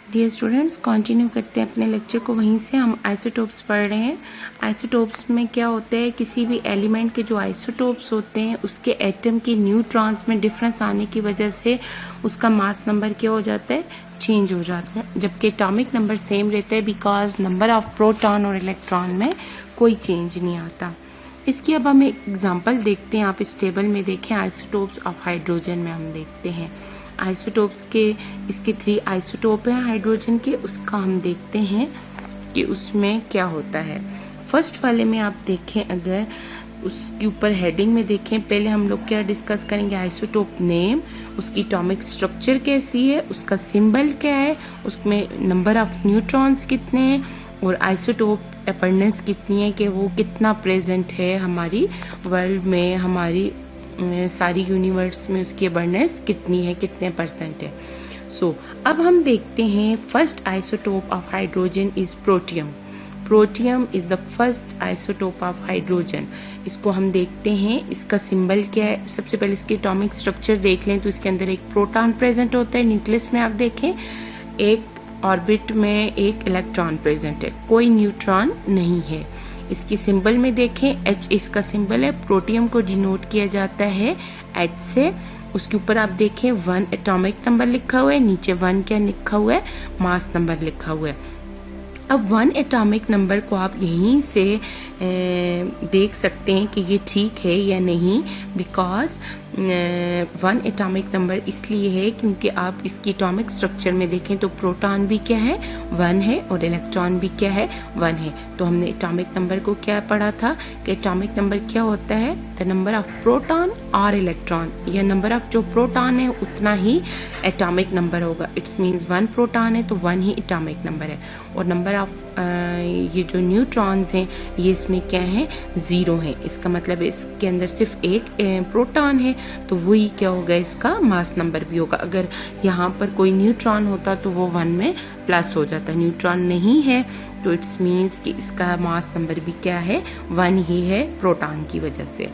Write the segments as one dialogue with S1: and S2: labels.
S1: Dear students, continue करते हैं अपने लेक्चर को। वहीं से हम आइसोटोप्स पढ़ रहे हैं। आइसोटोप्स में क्या होता है, किसी भी एलिमेंट के जो आइसोटोप्स होते हैं उसके एटम के न्यूट्रॉन्स में डिफरेंस आने की वजह से उसका मास नंबर क्या हो जाता है, चेंज हो जाता है, जबकि एटॉमिक नंबर सेम रहता है बिकॉज नंबर ऑफ प्रोटॉन और इलेक्ट्रॉन में कोई चेंज नहीं आता। इसकी अब हम एक एग्जांपल देखते हैं। आप इस टेबल में देखें, आइसोटोप्स ऑफ हाइड्रोजन में हम देखते हैं आइसोटोप्स के, इसके 3 आइसोटोप हैं हाइड्रोजन के, उसका हम देखते हैं कि उसमें क्या होता है। फर्स्ट वाले में आप देखें, अगर उसके ऊपर हेडिंग में देखें, पहले हम लोग क्या डिस्कस करेंगे, आइसोटोप नेम, उसकी एटॉमिक स्ट्रक्चर कैसी है, उसका सिंबल क्या है, उसमें नंबर ऑफ न्यूट्रॉन्स कितने हैं और आइसोटोप अबंडेंस कितनी है, कि वो कितना प्रेजेंट है हमारी वर्ल्ड में, हमारी सारी यूनिवर्स में उसकी अबंडेंस कितनी है, कितने परसेंट है। सो अब हम देखते हैं first isotope of hydrogen is protium. Protium is the first isotope of hydrogen. इसको हम देखते हैं, इसका सिंबल क्या है। सबसे पहले इसकी एटॉमिक स्ट्रक्चर देख लें तो इसके अंदर एक प्रोटॉन प्रेजेंट होता है, न्यूक्लियस में आप देखें, एक ऑर्बिट में एक इलेक्ट्रॉन प्रेजेंट है, कोई न्यूट्रॉन नहीं है। इसकी सिंबल में देखें, H इसका सिंबल है। प्रोटियम को डिनोट किया जाता है H से। उसके ऊपर आप देखें 1 एटॉमिक नंबर लिखा हुआ है, नीचे 1 क्या लिखा हुआ है, मास नंबर लिखा हुआ है। अब 1 एटॉमिक नंबर को आप यहीं से देख सकते हैं कि ये ठीक है या नहीं, बिकॉज 1 एटॉमिक नंबर इसलिए है क्योंकि आप इसकी एटॉमिक स्ट्रक्चर में देखें तो प्रोटॉन भी क्या है, 1 है, और इलेक्ट्रॉन भी क्या है, 1 है। तो हमने एटॉमिक नंबर को क्या पढ़ा था कि एटॉमिक नंबर क्या होता है, द नंबर ऑफ प्रोटॉन और इलेक्ट्रॉन, या नंबर ऑफ जो प्रोटॉन है उतना ही एटॉमिक नंबर होगा। इट्स मीन्स 1 प्रोटॉन है तो 1 ही एटॉमिक नंबर है, और नंबर ऑफ ये जो न्यूट्रॉन्स हैं ये इसमें क्या है, 0 है। इसका मतलब इसके अंदर सिर्फ एक प्रोटॉन है, तो वही क्या होगा, इसका मास नंबर भी होगा। अगर यहाँ पर कोई न्यूट्रॉन होता तो वो 1 में प्लस हो जाता, न्यूट्रॉन नहीं है तो इट्स मीन्स कि इसका मास नंबर भी क्या है, 1 ही है प्रोटॉन की वजह से।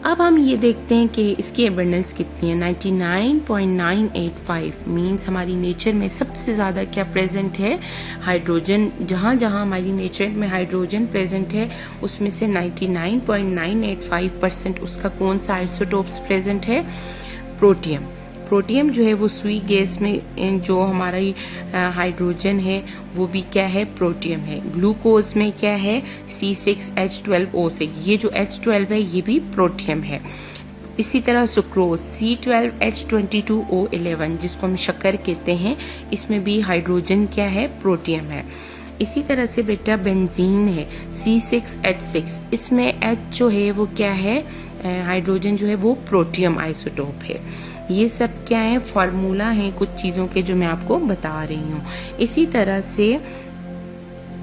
S1: अब हम ये देखते हैं कि इसकी एबंडेंस कितनी है, 99.985 मीन्स हमारी नेचर में सबसे ज़्यादा क्या प्रेजेंट है, हाइड्रोजन। जहाँ जहाँ हमारी नेचर में हाइड्रोजन प्रेजेंट है उसमें से 99.985% उसका कौन सा आइसोटोप्स प्रेजेंट है, प्रोटियम। प्रोटियम जो है वो सुई गैस में जो हमारी हाइड्रोजन है वो भी क्या है, प्रोटियम है। ग्लूकोज में क्या है, C6H12O6, ये जो H12 है ये भी प्रोटियम है। इसी तरह सुक्रोज C12H22O11 जिसको हम शक्कर कहते हैं, इसमें भी हाइड्रोजन क्या है, प्रोटियम है। इसी तरह से बेटा बेंजीन है C6H6, इसमें H जो है वो क्या है, हाइड्रोजन जो है वो प्रोटियम आइसोटोप है। ये सब क्या है, फार्मूला है कुछ चीज़ों के जो मैं आपको बता रही हूँ। इसी तरह से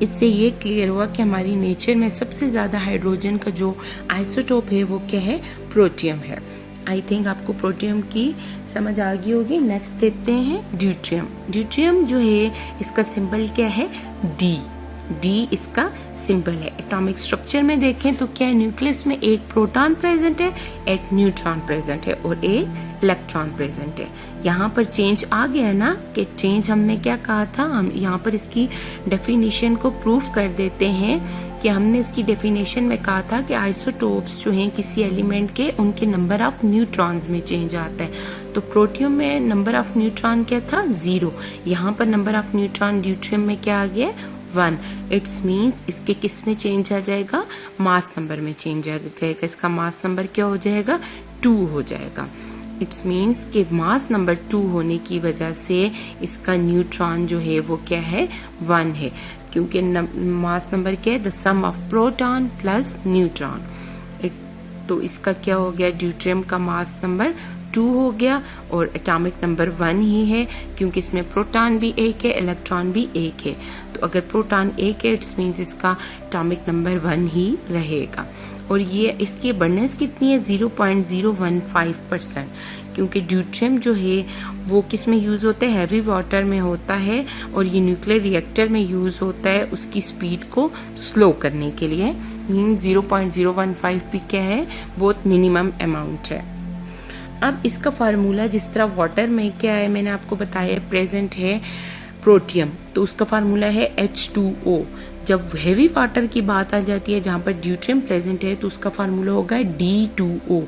S1: इससे ये क्लियर हुआ कि हमारी नेचर में सबसे ज़्यादा हाइड्रोजन का जो आइसोटोप है वो क्या है, प्रोटियम है। आई थिंक आपको प्रोटियम की समझ आ गई होगी। नेक्स्ट देखते हैं ड्यूट्रियम। ड्यूट्रियम जो है इसका सिंबल क्या है, डी। डी इसका सिंबल है। एटॉमिक स्ट्रक्चर में देखें तो क्या है, न्यूक्लियस में एक प्रोटॉन प्रेजेंट है, एक न्यूट्रॉन प्रेजेंट है और एक इलेक्ट्रॉन प्रेजेंट है। यहाँ पर चेंज आ गया ना, कि चेंज हमने क्या कहा था, हम यहाँ पर इसकी डेफिनेशन को प्रूफ कर देते हैं कि हमने इसकी डेफिनेशन में कहा था कि आइसोटोप्स जो हैं किसी एलिमेंट के, उनके नंबर ऑफ न्यूट्रॉन्स में चेंज आता है। तो प्रोटियम में नंबर ऑफ न्यूट्रॉन क्या था, 0। यहाँ पर नंबर ऑफ न्यूट्रॉन ड्यूट्रियम में क्या आ गया, 1। इट्स मीन्स इसके किस में चेंज आ जाएगा, मास नंबर में चेंज आ जाएगा। इसका मास नंबर क्या हो जाएगा, 2 हो जाएगा। इट्स मीन्स कि मास नंबर 2 होने की वजह से इसका न्यूट्रॉन जो है वो क्या है, 1 है, क्योंकि मास नंबर क्या है, the sum of proton plus neutron. तो इसका क्या हो गया, ड्यूट्रियम का मास नंबर 2 हो गया और एटॉमिक नंबर 1 ही है, क्योंकि इसमें प्रोटॉन भी 1 है, इलेक्ट्रॉन भी 1 है। तो अगर प्रोटॉन 1 है इट्स मीन्स इसका एटॉमिक नंबर 1 ही रहेगा। और ये इसकी अबंडेंस कितनी है, 0.015%, क्योंकि ड्यूट्रियम जो है वो किस में यूज़ होता है, हैवी वाटर में होता है, और ये न्यूक्लियर रिएक्टर में यूज़ होता है उसकी स्पीड को स्लो करने के लिए। मीन 0.015 भी क्या है, बहुत मिनिमम अमाउंट है। अब इसका फार्मूला जिस तरह वाटर में क्या है, मैंने आपको बताया प्रेजेंट है प्रोटियम, तो उसका फार्मूला है H2O। जब हेवी वाटर की बात आ जाती है जहाँ पर ड्यूट्रियम प्रेजेंट है तो उसका फार्मूला होगा D2O।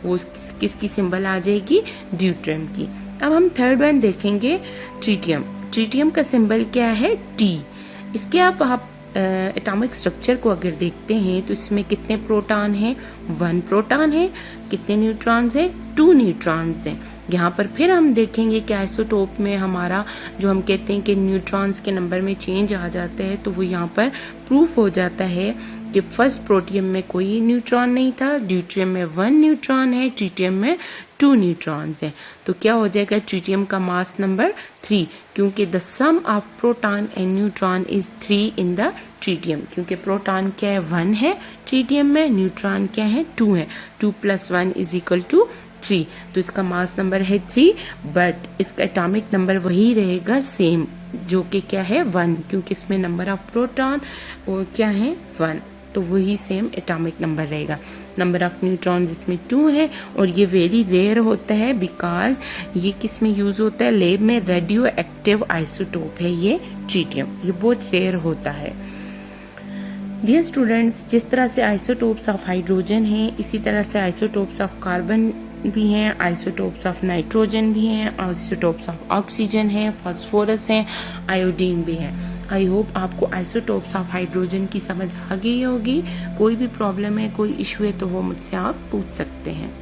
S1: वो किसकी सिंबल आ जाएगी, ड्यूट्रियम की। अब हम थर्ड वन देखेंगे ट्रीटियम। ट्रीटियम का सिंबल क्या है, T। इसके आप एटॉमिक स्ट्रक्चर को अगर देखते हैं तो इसमें कितने प्रोटॉन हैं, 1 प्रोटॉन है। कितने न्यूट्रॉन्स हैं, 2 न्यूट्रॉन्स हैं। यहाँ पर फिर हम देखेंगे कि आइसोटोप में हमारा जो हम कहते हैं कि न्यूट्रॉन्स के नंबर में चेंज आ जाता है, तो वो यहाँ पर प्रूफ हो जाता है कि फर्स्ट प्रोटियम में कोई न्यूट्रॉन नहीं था, ड्यूट्रियम में 1 न्यूट्रॉन है, ट्रीटियम में 2 न्यूट्रॉन्स हैं। तो क्या हो जाएगा, ट्रीटियम का मास नंबर 3, क्योंकि the sum of proton and neutron is 3 in the tritium, क्योंकि प्रोटॉन क्या है, 1 है ट्रीटियम में, न्यूट्रॉन क्या है, 2 है। 2 + 1 = 3, तो इसका मास नंबर है 3, बट इसका एटॉमिक नंबर वही रहेगा सेम, जो कि क्या है 1, क्योंकि इसमें नंबर ऑफ प्रोटॉन और क्या है 1, तो वही सेम एटॉमिक नंबर रहेगा। नंबर ऑफ न्यूट्रॉन इसमें 2 है, और ये वेरी रेयर होता है बिकॉज ये किस में यूज होता है, लैब में रेडियो एक्टिव आइसोटोप है ये ट्रीटियम, ये बहुत रेयर होता है। डियर स्टूडेंट्स, जिस तरह से आइसोटोप्स ऑफ हाइड्रोजन हैं, इसी तरह से आइसोटोप्स ऑफ कार्बन भी हैं, आइसोटोप्स ऑफ नाइट्रोजन भी हैं, आइसोटोप्स ऑफ ऑक्सीजन हैं, फास्फोरस हैं, आयोडीन भी हैं। आई होप आपको आइसोटोप्स ऑफ हाइड्रोजन की समझ आ गई होगी। कोई भी प्रॉब्लम है, कोई इशू है तो वो मुझसे आप पूछ सकते हैं।